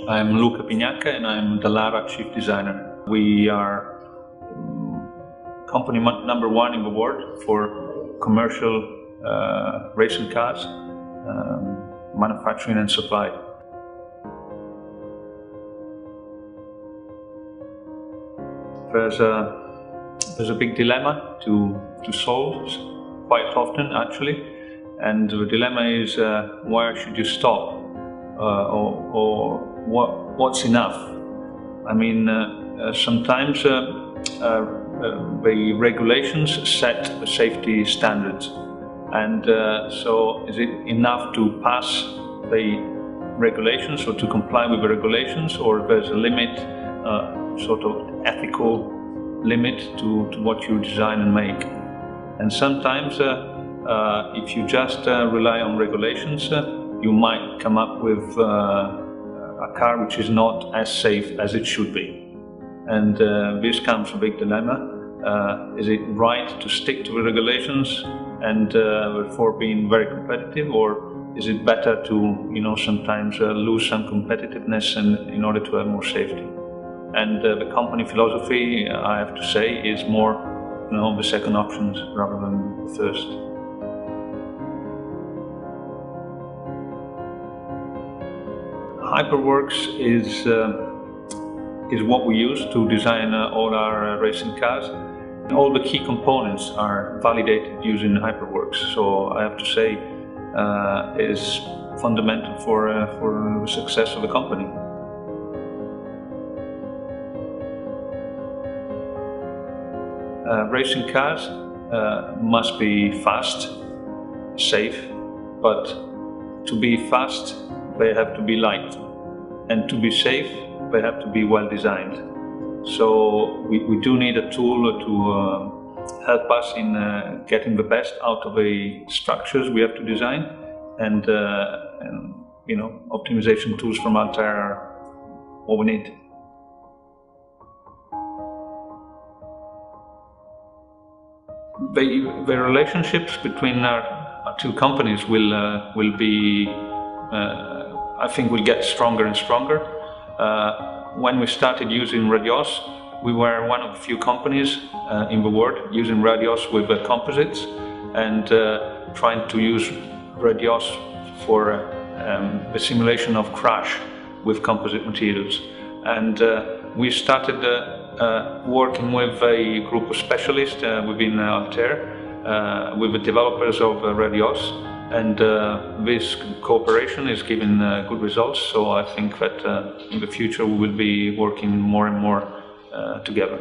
I'm Luca Pignacca and I'm Dallara Chief Designer. We are company number one in the world for commercial racing cars, manufacturing and supply. There's a big dilemma to solve quite often, actually, and the dilemma is where should you stop, or what's enough? I mean, sometimes the regulations set the safety standards, and so is it enough to pass the regulations or to comply with the regulations, or there's a limit, sort of ethical limit to what you design and make? And sometimes if you just rely on regulations, you might come up with a car which is not as safe as it should be. And this comes a big dilemma. Is it right to stick to the regulations and therefore being very competitive, or is it better to, sometimes lose some competitiveness in order to have more safety? And the company philosophy, I have to say, is more, the second options rather than the first. HyperWorks is what we use to design all our racing cars. All the key components are validated using HyperWorks, so I have to say it is fundamental for the success of the company. Racing cars must be fast, safe, but to be fast they have to be light, and to be safe they have to be well designed. So we do need a tool to help us in getting the best out of the structures we have to design, and optimization tools from Dallara are what we need. The relationships between our two companies will be, I think, will get stronger and stronger. When we started using radios, we were one of the few companies in the world using radios with composites, and trying to use radios for the simulation of crash with composite materials. And we started working with a group of specialists within Altair, with the developers of radios, and this cooperation is giving good results. So I think that in the future we will be working more and more together.